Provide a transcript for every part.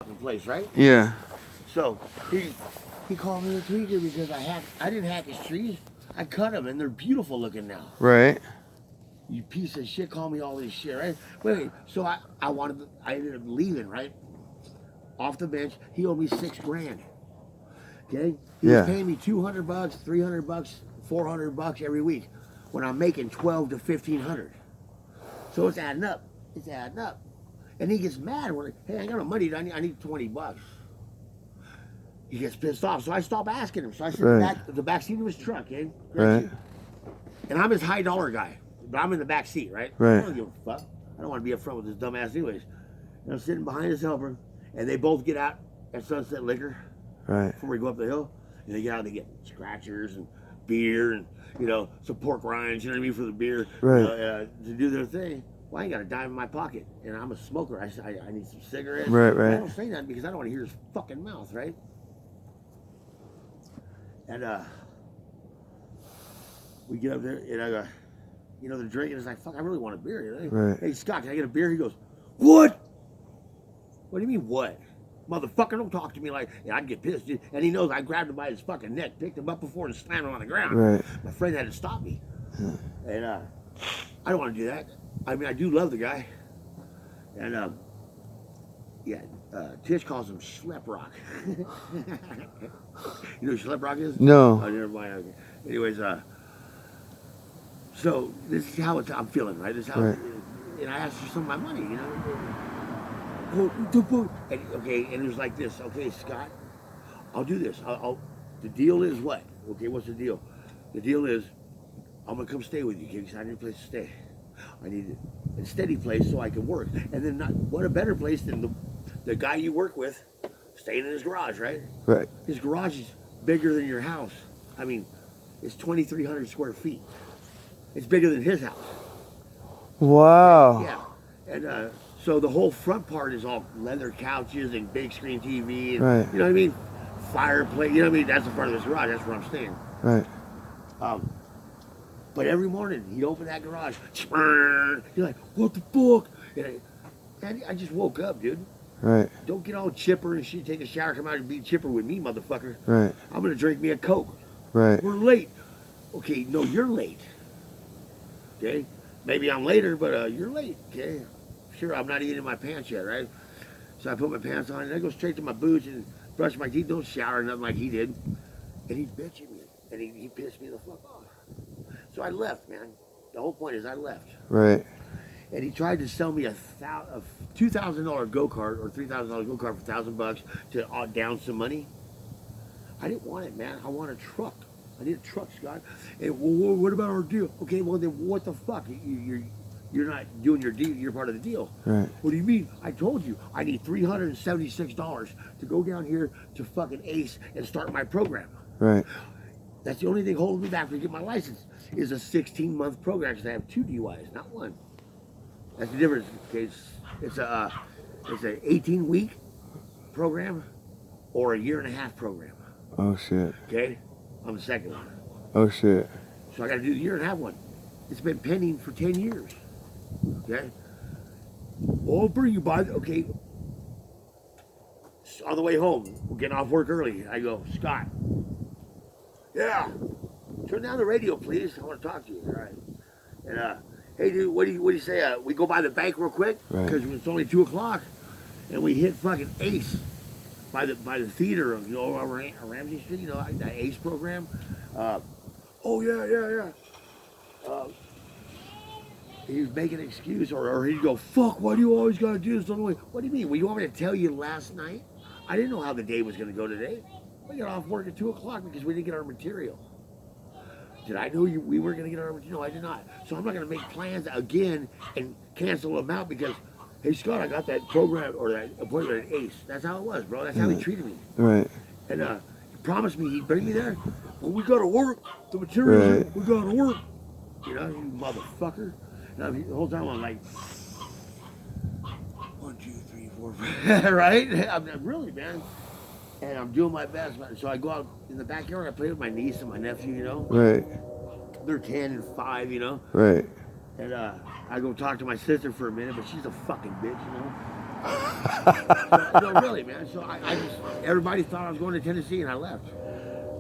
place, right? Yeah. So he called me a tweaker because I didn't hack his trees. I cut them and they're beautiful looking now. Right. You piece of shit, call me all this shit, right? Wait. So I ended up leaving, right? Off the bench. He owed me $6,000. Okay? He was Yeah. paying me $200, $300, $400 every week when I'm making 12 to 1500. So it's adding up. It's adding up. And he gets mad when, hey, I got no money. I need $20. He gets pissed off. So I stopped asking him. So I sit Right. the back seat of his truck, okay? Right. And I'm his high dollar guy. But I'm in the back seat, right? Right. I don't give a fuck. I don't want to be up front with this dumbass anyways. And I'm sitting behind his helper, and they both get out at Sunset Liquor Right. before we go up the hill. And they get out and they get scratchers and beer and, some pork rinds, you know what I mean, for the beer, Right. To do their thing. Well, I ain't got a dime in my pocket, and I'm a smoker. I need some cigarettes. Right, right. I don't say nothing because I don't want to hear his fucking mouth, right? And we get up there, and I go, they're drinking. It's like, fuck, I really want a beer. Right. Hey, Scott, can I get a beer? He goes, what? What do you mean, what? Motherfucker, don't talk to me like, I'd get pissed. Dude. And he knows I grabbed him by his fucking neck, picked him up before and slammed him on the ground. Right. My friend had to stop me. And I don't want to do that. I mean, I do love the guy. And, Tish calls him Schlep Rock. You know what Schlep Rock is? No. Oh, never mind. Okay. Anyways, so this is how I'm feeling, right? This is how, Right. And I asked for some of my money, and it was like this. Okay, Scott, I'll do this. The deal is what? Okay, what's the deal? The deal is I'm gonna come stay with you, because I need a place to stay. I need a steady place so I can work. And then what a better place than the guy you work with staying in his garage, right? Right. His garage is bigger than your house. I mean, it's 2,300 square feet. It's bigger than his house. Wow. Yeah. And so the whole front part is all leather couches and big screen TV. And, Right. You know what I mean? Fireplace. You know what I mean? That's the front of his garage. That's where I'm staying. Right. But every morning he'd open that garage. You're like, what the fuck? And I just woke up, dude. Right. Don't get all chipper and shit. Take a shower, come out and be chipper with me, motherfucker. Right. I'm gonna drink me a Coke. Right. We're late. Okay, no, you're late. Okay, maybe I'm later, but you're late. Okay, sure, I'm not even in my pants yet, right? So I put my pants on and I go straight to my boots and brush my teeth. Don't shower, nothing like he did. And he's bitching me, and he pissed me the fuck off. So I left, man. The whole point is I left. Right. And he tried to sell me a $2,000 go-kart or $3,000 go-kart for $1,000 to down some money. I didn't want it, man. I want a truck. I need a truck, Scott. And well, what about our deal? Okay, well then what the fuck? You're not doing your deal. You're part of the deal. Right. What do you mean? I told you I need $376 to go down here to fucking Ace and start my program. Right. That's the only thing holding me back to get my license is a 16-month program because I have 2 DUIs, not 1. That's the difference. Okay, it's an 18-week program or a 1.5-year program. Oh shit. Okay, I'm the second one. Oh shit. So I got to do the 1.5-year one. It's been pending for 10 years. Okay. Well, I'll bring you by. Okay. So on the way home, we're getting off work early. I go, Scott. Yeah. Turn down the radio, please. I want to talk to you. All right. And hey, dude, what do you say? We go by the bank real quick because it's only 2:00, and we hit fucking Ace by the theater, over Ramsey Street. That Ace program. Oh yeah. He was making an excuse, or he'd go, fuck, why do you always gotta do this? What do you mean? Well, you want me to tell you last night? I didn't know how the day was gonna go today. We got off work at 2:00 because we didn't get our material. Did I know we weren't gonna get our material? No, I did not. So I'm not gonna make plans again and cancel them out because, hey Scott, I got that program or that appointment at Ace. That's how it was, bro. That's how he treated me. Right. And he promised me he'd bring me there. Well, we gotta work. The materials, we gotta work. You motherfucker. And the whole time I'm like, 1, 2, 3, 4, 5. Right? I'm really, man. And I'm doing my best. So I go out in the backyard. I play with my niece and my nephew. Right. They're 10 and 5. Right. And I go talk to my sister for a minute, but she's a fucking bitch. No, really, man. So I just, everybody thought I was going to Tennessee, and I left.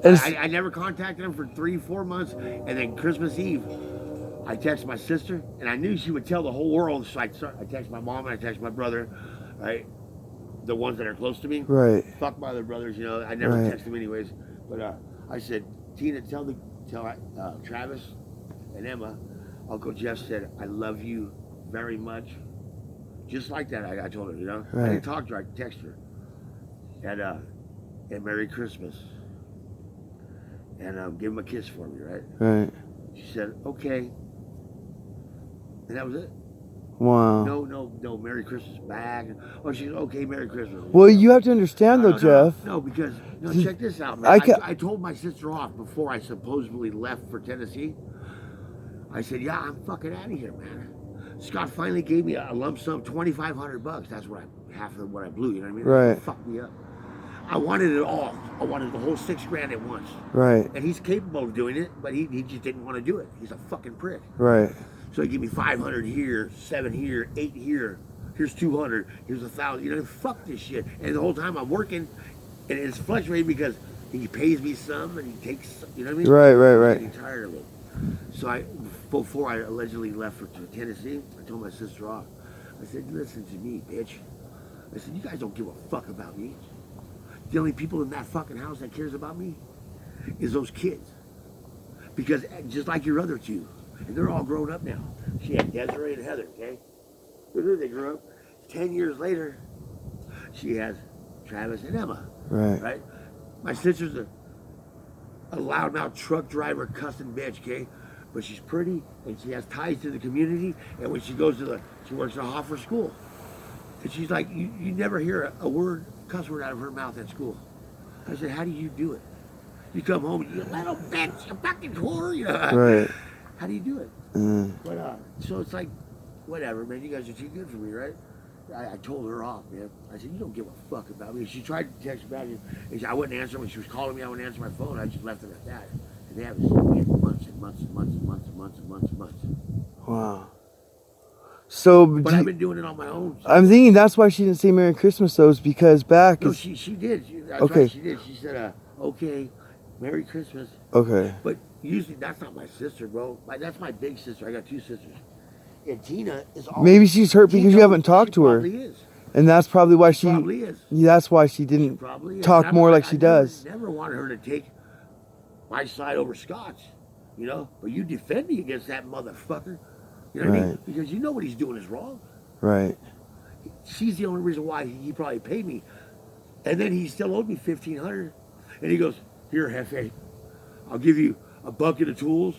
It's, I never contacted him for 3-4 months, and then Christmas Eve, I texted my sister, and I knew she would tell the whole world. So I texted my mom and I texted my brother, right? The ones that are close to me. right. Fuck my other brothers, you know. I never Right. text them anyways. But I said, Tina, tell Travis and Emma, Uncle Jeff said, I love you very much. Just like that, I told her, you know. I Right. didn't talk to her, I text her. And Merry Christmas. And give him a kiss for me, right? Right. She said, okay. And that was it. Wow. No, Merry Christmas back. Oh, she's okay, Merry Christmas. Well, you have to understand though, Jeff. No, because check this out, man. I told my sister off before I supposedly left for Tennessee. I said, yeah, I'm fucking out of here, man. Scott finally gave me a lump sum, $2,500. That's what half of what I blew. You know what I mean? Right. Fucked me up. I wanted it all. I wanted the whole $6,000 at once. Right. And he's capable of doing it, but he just didn't want to do it. He's a fucking prick. Right. So he gave me 500 here, 7 here, 8 here. Here's 200. Here's 1,000. You know, fuck this shit. And the whole time I'm working, and it's fluctuating because he pays me some and he takes some. You know what I mean? Right. I'm getting tired of it. So before I allegedly left for Tennessee, I told my sister off. I said, listen to me, bitch. I said, you guys don't give a fuck about me. The only people in that fucking house that cares about me is those kids. Because just like your other two, and they're all grown up now. She had Desiree and Heather, okay? They grew up. 10 years later, she has Travis and Emma. Right. My sister's a loudmouth truck driver, cussing bitch, okay? But she's pretty, and she has ties to the community, and when she goes she works at a Hoffer school. And she's like, you never hear a cuss word out of her mouth at school. I said, how do you do it? You come home and you little bitch, you fucking whore, you know? Right. How do you do it? But so it's like, whatever, man. You guys are too good for me, right? I told her off, man. I said, you don't give a fuck about me. She tried to text me back, and I wouldn't answer when she was calling me. I wouldn't answer my phone. I just left it at that. And they haven't seen me in months and months and months and months and months and months and months. Wow. So, but I've been doing it on my own. So. I'm thinking that's why she didn't say Merry Christmas, though, is because back. No, she did. Okay. Right, she did. She said, okay, Merry Christmas. Okay. But usually that's not my sister, bro. That's my big sister. I got 2 sisters. And Tina is always, maybe she's hurt because you haven't talked to her. Probably is. And that's probably why she. Probably is. That's why she didn't talk more like she does. I never wanted her to take my side over Scott's, you know. But you defend me against that motherfucker. You know what I mean? Because you know what he's doing is wrong. Right. She's the only reason why he probably paid me. And then he still owed me $1,500. And he goes, here, Hefe, I'll give you a bucket of tools.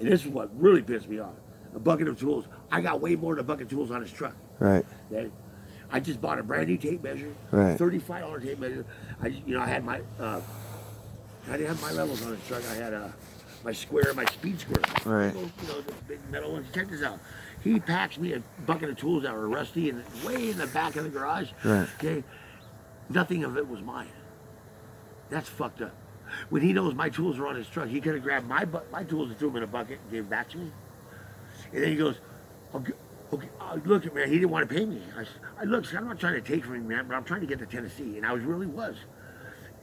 And this is what really pissed me off. A bucket of tools. I got way more than a bucket of tools on his truck. Right. Okay? I just bought a brand new tape measure. Right. $35 tape measure. I had my, I didn't have my levels on his truck. I had my square, my speed square. Right. The big metal ones. Check this out. He packs me a bucket of tools that were rusty and way in the back of the garage. Right. Okay. Nothing of it was mine. That's fucked up. When he knows my tools are on his truck, he could have grabbed my tools and threw them in a bucket and gave them back to me. And then he goes, okay, look, man, he didn't want to pay me. I said, look, I'm not trying to take from him, man, but I'm trying to get to Tennessee. And I really was.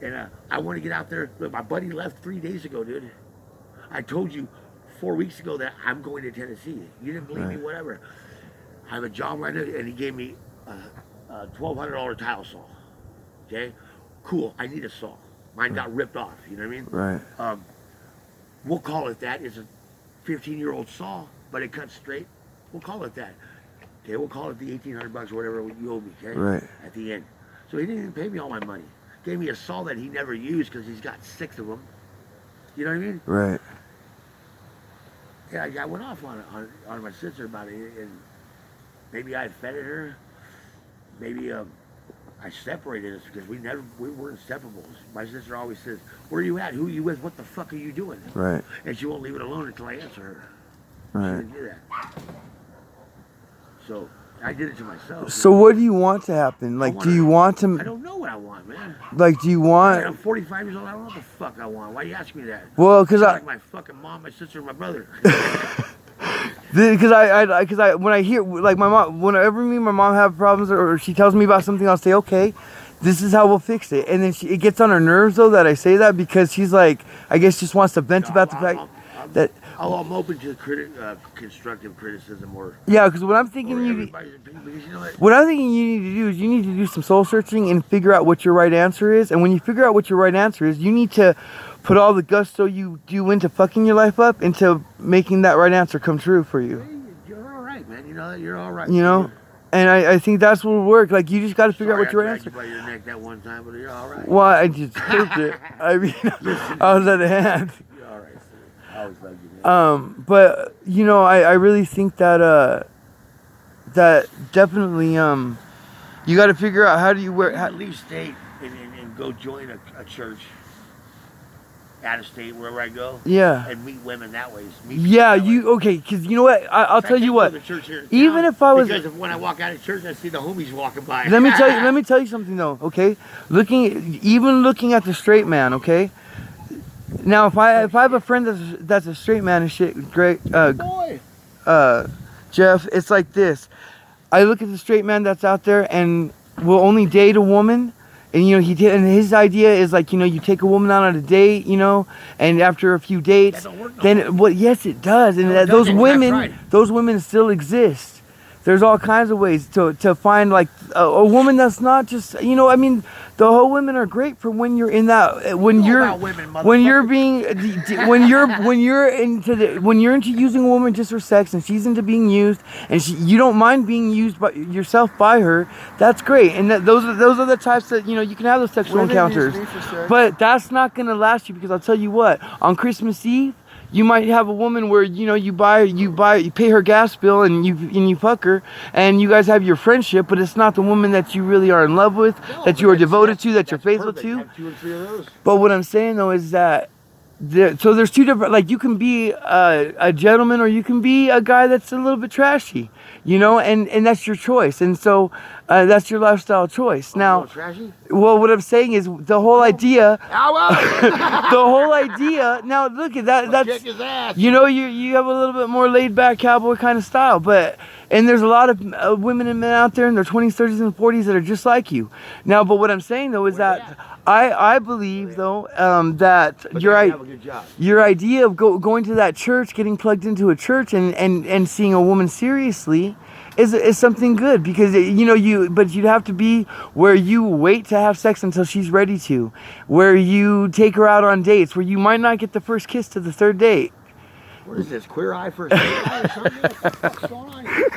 And I want to get out there. Look, my buddy left 3 days ago, dude. I told you 4 weeks ago that I'm going to Tennessee. You didn't believe me, whatever. I have a job right now, and he gave me a $1,200 tile saw. Okay? Cool, I need a saw. Mine got ripped off, you know what I mean? Right. We'll call it that. It's a 15-year-old saw, but it cuts straight. We'll call it that. Okay, we'll call it the $1,800 or whatever you owe me, okay? Right. At the end. So he didn't even pay me all my money. Gave me a saw that he never used because he's got 6 of them. You know what I mean? Right. Yeah, I went off on my sister about it, and maybe I offended her. Maybe I separated us because we weren't inseparables. My sister always says, "Where are you at? Who are you with? What the fuck are you doing?" Right. And she won't leave it alone until I answer her. Right. She didn't do that. So I did it to myself. So what do you want to happen? Like, do you want to? I don't know what I want, man. Like, do you want? I'm 45 years old. I don't know what the fuck I want. Why you ask me that? Well, because like my fucking mom, my sister, and my brother. Because I when I hear like my mom, whenever me and my mom have problems or she tells me about something, I'll say, okay, this is how we'll fix it. And then it gets on her nerves though that I say that because she's like, I guess just wants to vent about the fact that. I'm open to constructive criticism or. Yeah, because what I'm thinking what I'm thinking you need to do is you need to do some soul searching and figure out what your right answer is. And when you figure out what your right answer is, you need to put all the gusto you do into fucking your life up into making that right answer come true for you. You're all right, man. You know, you're all right. You know? And I think that's what will work. Like, you just got to figure out what your right answer is. I grabbed you by your neck that one time, but you're all right. Well, I just hurt it. I mean, I was at a hand. You're all right, sir. I always loved you, man. But, you know, I really think that, that definitely, you got to figure out how do you wear... At least stay and go join a church. Out of state, wherever I go, yeah, and meet women that way. Okay, because you know what? I'll tell you what. Even if I was, because when I walk out of church, I see the homies walking by. Let me tell you something though. Okay, even looking at the straight man. Okay, now if I have a friend that's a straight man and shit, great, boy, Jeff, it's like this. I look at the straight man that's out there and will only date a woman. And, you know, and his idea is like, you know, you take a woman out on a date, you know, and after a few dates, then, well, yes, it does. And those women still exist. There's all kinds of ways to find like a woman that's not just, you know, I mean, the whole women are great for when you're in that, when you're into using a woman just for sex and she's into being used and you don't mind being used by yourself by her. That's great. And those are the types that, you know, you can have those sexual encounters, but that's not going to last you because I'll tell you what, on Christmas Eve, you might have a woman where, you know, you pay her gas bill and you fuck her and you guys have your friendship, but it's not the woman that you really are in love with, that you are devoted to, that you're faithful to. But what I'm saying though is that so there's two different, like you can be a gentleman or you can be a guy that's a little bit trashy, you know, and that's your choice. And so that's your lifestyle choice. Now, well, what I'm saying is the whole idea, now look at that, that's, you know, you have a little bit more laid back cowboy kind of style, and there's a lot of women and men out there in their 20s, 30s, and 40s that are just like you. Now, but what I'm saying though is that I believe though that your idea of going to that church, getting plugged into a church and seeing a woman seriously is something good because, you know, but you'd have to be where you wait to have sex until she's ready to, where you take her out on dates, where you might not get the first kiss to the third date. What is this, Queer Eye for a Straight Eye or something? What's going on here?